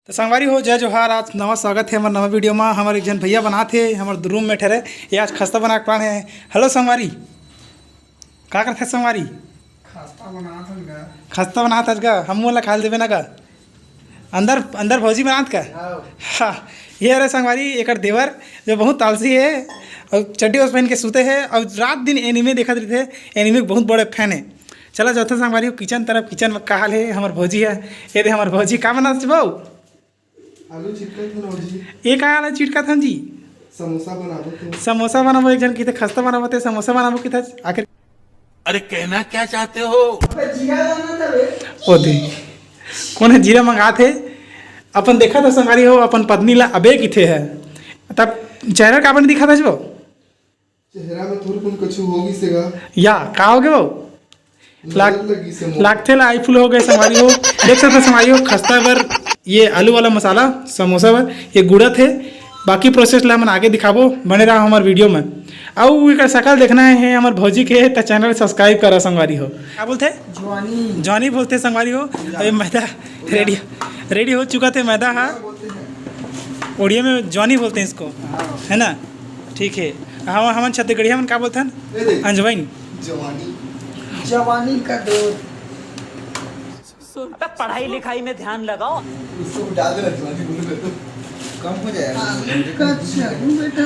तो संगवारी हो जय जोहार। आज नवा स्वागत है हमारे नवा वीडियो में। हमारे एक जन भैया बना थे हमारे रूम में ठहरे ये आज खस्ता बना के है। हेलो संगवारी, का करते संगवारी? खस्ता बना था का हम वाला खा देवे ना का अंदर अंदर भौजी बनात का। हाँ ये अरे संगवारी एक देवर जो बहुत तालसी है और चड्डी उस पहन के सूते हैं और रात दिन एनिमे देखा रहे थे। एनिमे के बहुत बड़े फैन है। चला जाते संगवारी किचन तरफ, किचन में का हाल है हमारे भौजी है। ये दे हमारे भौजी का बना भाऊ आलू चिटका था जी। एक आला चिटका था जी। समोसा बनाबो थे। समोसा बनाबो एक जन की थे, खस्ता बनाबो थे, समोसा बनाबो की था आखिर। अरे कहना क्या चाहते हो? ओ दे कौन है जीरा मंगा थे अपन देखा था संगारी हो अपन पत्नी ला अबे की थे है तब चेहरा का अपन दिखा था जो चेहरा में थोड़ी कुछ कुछ होगी सेगा या का हो गए वो लागते ला आई फुल हो गए संगारी हो। देख सकते संगारी हो खस्ता पर ये आलू वाला मसाला समोसा पर ये गुड़ा थे। बाकी प्रोसेस ला हम आगे दिखाबो, बने रहा हमारे वीडियो में। और एक शकल देखना है हमारे भौजी के तो चैनल सब्सक्राइब करो संगवारी हो। क्या बोलते जवानी जवानी बोलते संगवारी हो। ये मैदा रेडी हो चुका थे मैदा। हाँ उड़िया में जवानी बोलते हैं इसको, है ना? ठीक है। हम छत्तीसगढ़िया में क्या बोलते हैं? अंजवाइन जवानी का दौर। पढ़ाई लिखाई में ध्यान लगाओ। उसको डाल देना जवानी बोलूंगा तो कम हो जाएगा। अच्छा बेटा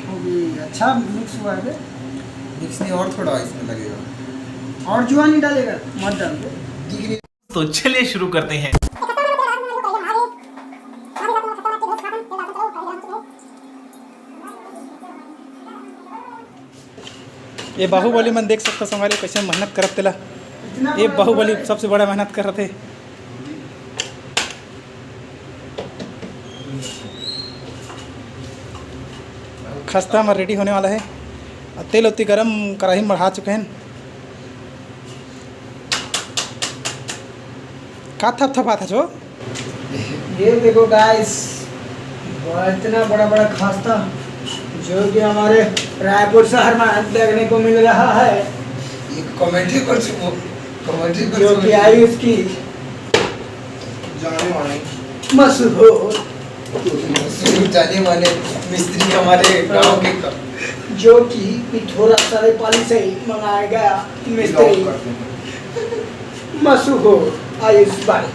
होगी। अच्छा मिक्स हुआ है। मिक्स नहीं और थोड़ा इसमें लगेगा और जवानी डालेगा मत डाल दो। तो चलिए शुरू करते हैं। ये बाहुबली मन देख सकते संगवारी कैसे मेहनत करत तेला। ये बाहुबली सबसे बड़ा मेहनत कर रहे थे। खस्ता में रेडी होने वाला है। तेल उतनी गरम कढ़ाई में बढ़ा चुके हैं। का थप थपा था जो ये देखो गाइस, इतना बड़ा बड़ा खास्ता जो कि हमारे रायपुर शहर में देखने को मिल रहा है। ये कमेंट्री कर चुको कमेंट्री कर जो कि आयुष की जाने वाले मशहूर जाने वाले मिस्त्री हमारे गांव के जो कि पिथौरा सरायपाली से ही मंगाया गया मिस्त्री मशहूर आयुष भाई,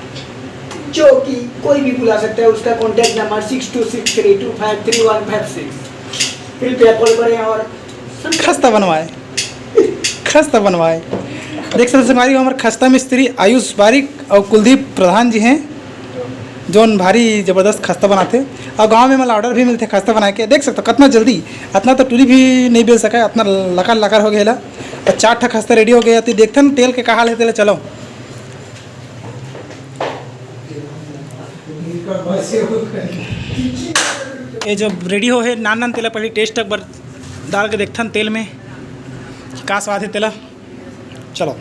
जो कि कोई भी बुला सकता है। उसका कॉन्टैक्ट नंबर 6263253156। कृपया कॉल करें और खस्ता बनवाए। देख सकते हमारी हमारे खस्ता मिस्त्री आयुष बारिक और कुलदीप प्रधान जी हैं जो भारी ज़बरदस्त खस्ता बनाते। और गांव में मतलब ऑर्डर भी मिलते खस्ता बना के। देख सकते हो कितना जल्दी, इतना तो टूरी भी नहीं बेल सका, इतना लकर हो गया। और 4 ठा खस्ता रेडी हो गया। तो देखते ना तेल के कहा लेते चलो। ये जो रेडी हो है नान तेला पहले टेस्ट एक बार डाल के देखते हैं तेल में का स्वाद है तेला। चलो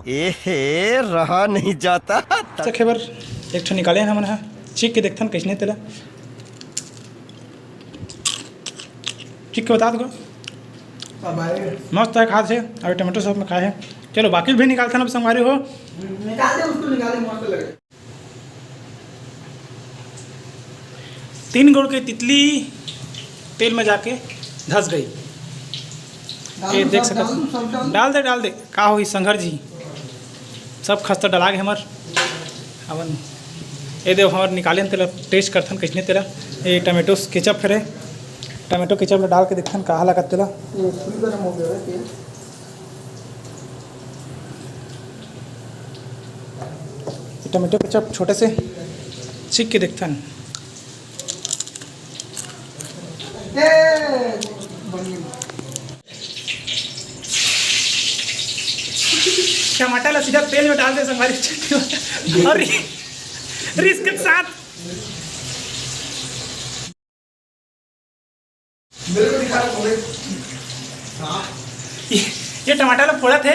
एहे रहा नहीं जाता। अच्छा खबर एक ठो निकाले हैं हमने। हाँ चीख के देखते हैं कैसने तेला। चीख के बता दो मस्त है खाद से। और टमाटो सॉस में खाए हैं। चलो बाकी भी निकालते हैं। अब संगवारी हो निकाल दे उसको, निकाले मस्त लगे। 3 गुड़ की तितली तेल में जाके धस गई। ये देख सकते डाल दे का हुई संघर जी सब खस्ता डला गए हमार हवन। ये देव हमार निकाले तेला टेस्ट करथन कैसने तेला। ये टमाटो केचप फिर टमाटो केचप डाल के देखथन कहा लगा तेला। गरम हो गया तेल। टमाटो केचप छोटे से छीक के देखथन। टमाटर ला सीधा तेल में डाल दे संगवारी और रिस्क के साथ मेरे को दिखा रहा है। ये ये टमाटर ला फोड़ा थे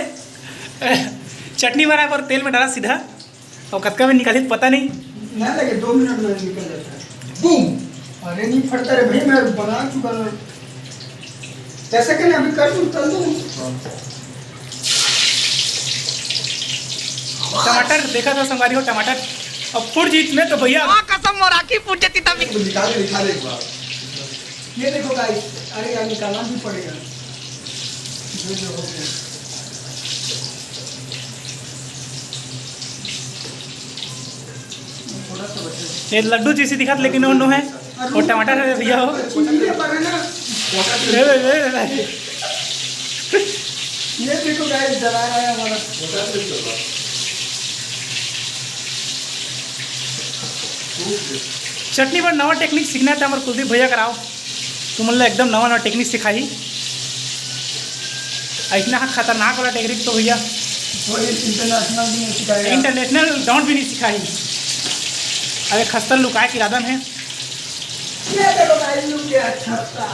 चटनी बना पर तेल में डाला सीधा और कतका में निकाली पता नहीं। ना लगे 2 मिनट में निकल जाता है। बूम। अरे नहीं फटता रे भाई, मैं बना चुका हूँ। कैसे करना अभी कर दूँ, तल दूँ। टमाटर देखा था संगवारी हो, टमाटर अब फुट जीत में तो भैया कसम और आखी फूट जाती तभी। दिखा दे एक बार। ये देखो गाइस, अरे यार निकालना भी पड़ेगा। ये जो हो गया। थोड़ा सा बचा। ये लड्डू जैसी दिखा लेकिन उन्हों है और टमाटर है भैया हो। ये पर है ना, ये देखो गाइस जला रहा है हमारा। चटनी पर नवा टेक्निक सीखना था हमारे कुलदीप भैया कराओ, तो मतलब एकदम नवा नवा टेक्निक सिखाई। इतना खतरनाक वाला टेक्निक तो भैया वो इंटरनेशनल भी नहीं सिखाएगा। इंटरनेशनल डाउन भी नहीं सिखाई। अरे खस्तर लुकाए के इरादा में। ये देखो गाइस लुक क्या अच्छा था।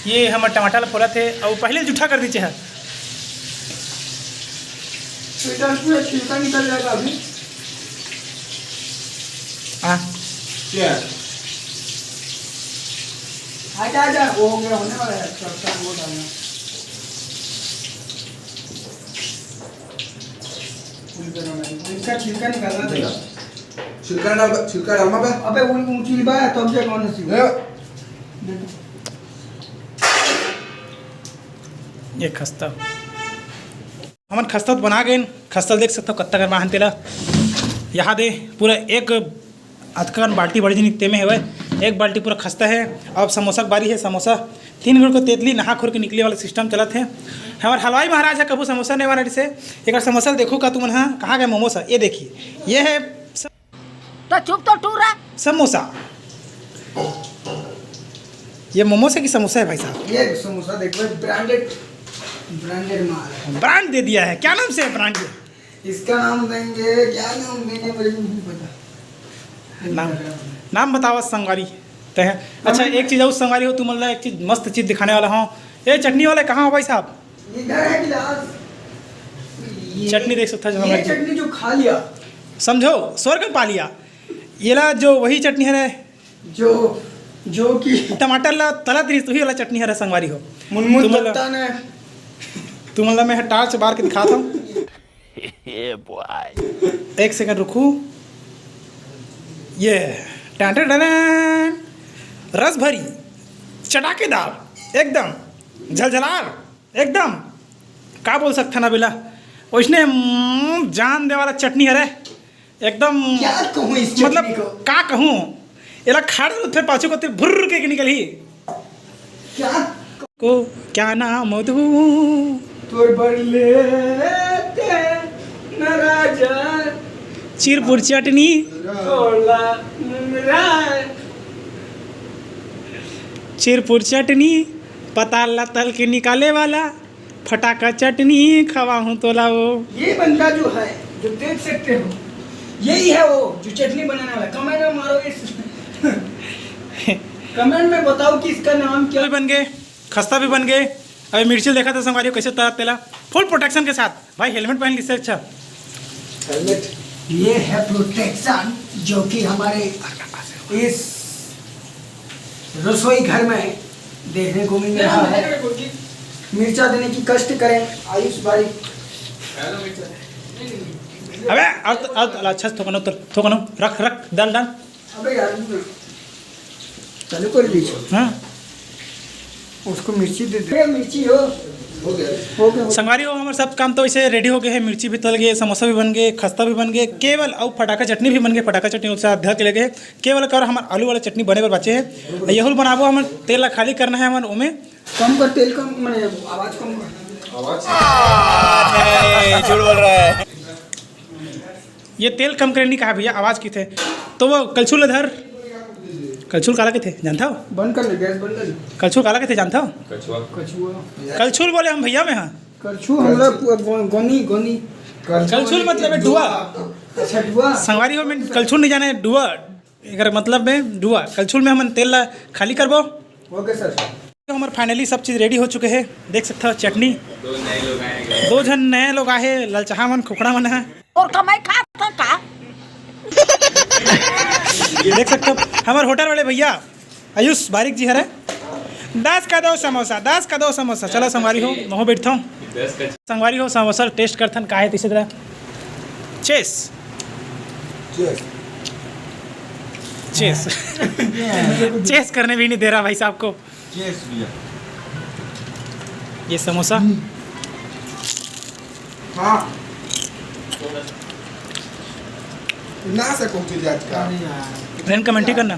ये हमारे टमाटर फोड़ा थे और पहले जूठा कर दीजिए है। तो इधर पूरा छिलका निकल जाएगा अभी। हाँ क्या आजा वो हो गया, होने वाला है। सबका वो डालना। इसका छिलका निकालना देगा। छिलका डालना बे। अबे वो ऊंची बा तब जा कौन सी ये खस्ता हमन खस्ता तो बना गए। खस्ता देख सकते हो कत्ता कर महान तेला यहाँ दे पूरा एक अधकन बाल्टी बड़ी निकते में है वह एक बाल्टी पूरा खस्ता है। अब समोसा की बारी है। समोसा 3 गुड़ को तेतली नहा खोर के निकले वाला सिस्टम चलत है। हमारे हलवाई महाराज है कबू समोसा नहीं बना से एक समोसा देखो का तुम हाँ कहाँ गए मोमोसा। ये देखिए ये है तो चुप तो टूर रहा। समोसा। ये मोमोसा की समोसा है भाई साहब। ये समोसा देखो ब्रांडेड माल है। ब्रांड दे दिया है। क्या नाम से है ब्रांड? इसका नाम देंगे, क्या नाम देंगे मेरे को नहीं पता। नाम बताओ संगवारी तो है। अच्छा एक चीज़ उस संगवारी हो तुम मतलब एक चीज़ मस्त चीज़ दिखाने वाला हूँ। ये चटनी वाले कहाँ हो भाई साहब? इधर है गिलास। चटनी देख सकता है ये चटनी जो खा लिया समझो स्वर्ग में पा लिया। ये ला जो वही चटनी है जो कि टमाटर ला तला दी वही वाला चटनी है संगवारी हो। मुनमुन दत्ता ने तुम मतलब मैं टार्च बार के दिखाता हूँ। एक सेकंड रुकू। ये टैंटर रस भरी चटाकेदार एकदम झलझलार एकदम का बोल सकता ना बिला उसने जान दे वाला चटनी है रे एकदम। क्या कहूँ इस चटनी मतलब को? का कहूँ इला खाड़ फिर पाछू को भुर्र के निकली क्या नाम दू तोर बड़ले नाराजा चिरपुर चटनी चिरपुर चटनी पताला तल के निकाले वाला फटाका चटनी खवाऊँ तो लाओ। ये बंदा जो है जो देख सकते हो यही है वो जो चटनी बनाने वाला। कमेंट में मारो इस कमेंट में बताओ कि इसका नाम क्या। भी बन गए खस्ता भी बन गए। अभी मिर्ची देखा था संगवारी कैसे तरह तेला फुल प्रोटेक्शन के साथ। भाई हेलमेट पहन इससे अच्छा हेलमेट। ये है प्रोटेक्शन जो कि हमारे इस रसोई घर में देखने को मिल रहा है। मिर्चा देने की कष्ट करें आयुष भाई। अबे अच्छा थोकनो रख डाल अबे यार चालू कर दीजिए। हाँ उसको मिर्ची दे दे। मिर्ची हो गया संगवारी हो हमारे सब काम तो वैसे रेडी हो गए हैं। मिर्ची भी तल गए समोसा भी बन गए खस्ता भी बन गए केवल और फटाका चटनी भी बन गए। फटाका चटनी उससे अध्यक्ष के लगे केवल कर हमारे आलू वाला चटनी बने पर बचे है। यहुल बनाबो हमारे तेल खाली करना है हमारे उमें कम कर तेल कम मैंने आवाज कम कर। आवाज झूठ बोल रहा है। ये तेल कम करने कहा भैया आवाज़ की थे तो वो कलछुल इधर कलछुल काला के थे जानता हो? बंद कर ले गैस बंद कर ले। कलछुल काला के थे जानता हो? कछुआ कलछुल बोले हम भैया में। हाँ कलछू हमरा गोनी कलछुल मतलब है डुआ। अच्छा डुआ संगवारी हो में कलछुल नहीं जाने डुआ अगर मतलब में डुआ कलछुल में हम तेल ला खाली करबो। Okay sir. तो हमारे फाइनली सब चीज़ रेडी हो चुके हैं। देख सकते हो चटनी, 2 जन नए लोग आए, ललचाहा मन खुखड़ा मन है। और कमाई खा का देख सकते हो हमारे होटल वाले भैया आयुष बारिक जी हरे 10 का 2 समोसा, 10 का 2 समोसा। चलो संगवारी हो मैं बैठता हूँ, संगवारी हो समोसा टेस्ट करथन का है तीसरी तरह। चेस चेस चेस करने भी नहीं दे रहा भाई साहब को। ये समोसा हाँ ना सको तुझे आज का फ्रेंड कमेंट ही करना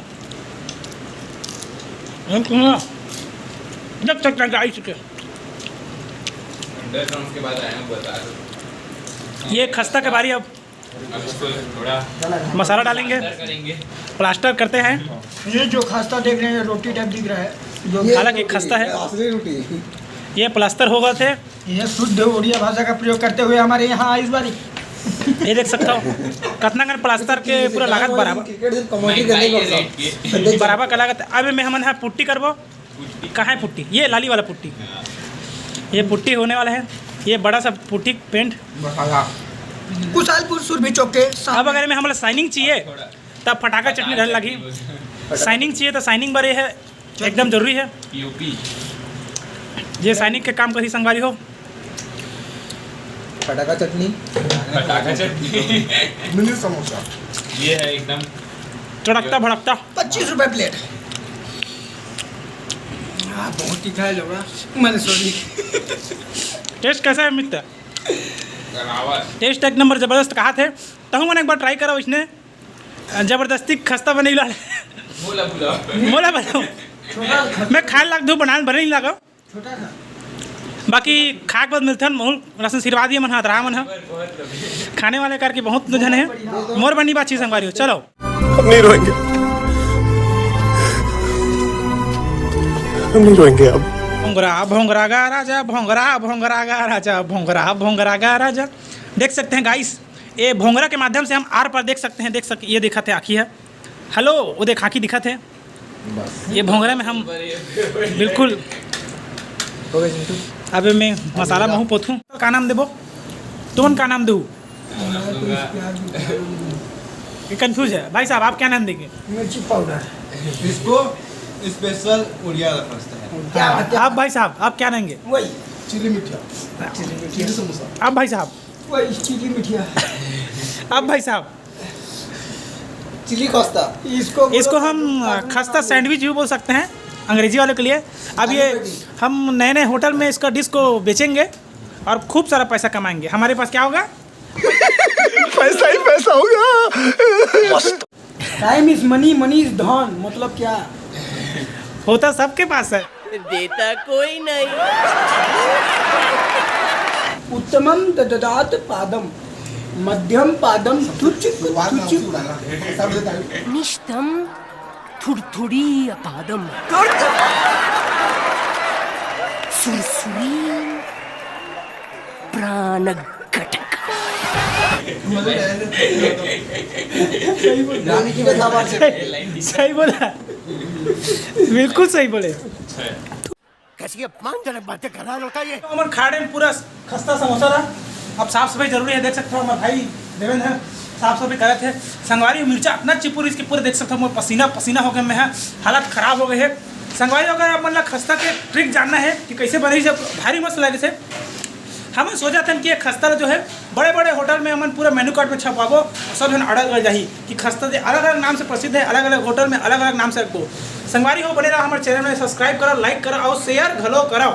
जब तक आई चुके। के बाद आए हैं, बता दो। ये खस्ता के बारी, अब अब इसको थोड़ा मसाला डालेंगे, करेंगे। प्लास्टर करते हैं। ये जो खस्ता देख रहे हैं रोटी टाइप दिख रहा है, जो हालांकि खस्ता है, असली रोटी ये प्लास्टर हो गए थे। ये शुद्ध उड़िया भाषा का प्रयोग करते हुए हमारे यहाँ इस बारी ये देख सकता हो कितना गन प्लास्टर के पूरा लागत बराबर क्रिकेट से कमेंट्री करने को बराबर का लागत। अब में हम यहाँ पुट्टी करबो। कहाँ है पुट्टी? ये लाली वाला पुट्टी, ये पुट्टी होने वाला है। ये बड़ा सा पुट्टी पेंट। कुशालपुर सुरभि चौक के अब अगर में हमारा शाइनिंग चाहिए तब फटाका चटनी रहने लगी। शाइनिंग चाहिए तो शाइनिंग बड़े है, एकदम जरूरी है। यूपी ये शाइनिंग के काम करी संगवारी हो। पटाखा चटनी पटाखा चटनी मिनी समोसा ये है एकदम चड़कता भड़कता 25 रुपए प्लेट। हाँ बहुत तीखा है लोगा, मैंने सॉरी। टेस्ट कैसा है मित्र? गरावत। टेस्ट एक नंबर ज़बरदस्त कहा थे। तो मैंने एक बार ट्राई करा, इसने ज़बरदस्ती खस्ता बने बोला बोला मोला बताओ मैं खाए लाग दो बनाने बने नहीं लगा। छोटा था बाकी खा के बाद मिलते हैं बहुत रसन आशीर्वाद मन हाथ रहा मन है खाने वाले करके बहुत जन है। मोर बनी बात चीज संगवारी हो। चलो हम नहीं रोएंगे, हम नहीं रोएंगे अब। भोंगरा भोंगरा गा राजा, भोंगरा भोंगरा गा राजा, भोंगरा भोंगरा गा राजा। देख सकते हैं गाइस, ये भोंगरा के माध्यम से हम आर पर देख सकते हैं। ये दिखा थे आँखी है, हेलो वो देख आँखी दिखा थे। ये भोंगरा में हम बिल्कुल अब मैं मसाला महू पोथूँ। का नाम देबो तुमन का नाम दूँ? कंफ्यूज है भाई साहब, आप क्या नाम देंगे? मिर्ची पाउडर। इसको स्पेशल उड़िया रखता है। आप भाई साहब आप क्या देंगे? वही चिली मिठिया, चिली समोसा। आप भाई साहब, वही चिली मिठिया। आप भाई साहब, चिली खस्ता। इसको हम खस्ता सैंडविच भी बोल सकते हैं अंग्रेजी वालों के लिए। अब ये हम नए नए होटल में इसका डिश को बेचेंगे और खूब सारा पैसा कमाएंगे। हमारे पास क्या होगा? पैसा ही पैसा होगा। Time is money, money is धन। मतलब क्या होता सबके पास है। देता कोई नहीं। उत्तमम दददात पादम, मध्यम पादम तुच्छ तुच्छ। निष्ठम थुड़थुड़ी अपादम सुरसुरी प्राणघटक। रानी की बता बात सही बोला, बिल्कुल सही बोले। कैसी अपमानजनक बातें कर रहा होता ये। हमारे खाड़े में पूरा खस्ता समोसा था। अब साफ सफाई जरूरी है। देख सकते हो हमारे भाई देवेंद्र है, साफ सफाई कर रहे थे। संगवारी मिर्चा इतना चिपुर इसके पूरे देख सकते हो पसीना पसीना हो गए में है, हालत खराब हो गए है। संगवारी अगर आप मतलब खस्ता के ट्रिक जानना है कि कैसे बने से भारी मस्त लगे से, हमें सोचा था कि ये खस्ता जो है बड़े बड़े होटल में हम पूरा मेनू कार्ड में छपाबो और सब जन ऑर्डर कर जाही कि खस्ता अलग अलग नाम से प्रसिद्ध है, अलग अलग होटल में अलग अलग नाम से रखो। संगवारी हो बने रहा हमारे चैनल में, सब्सक्राइब करो, लाइक करो और शेयर घलो करो।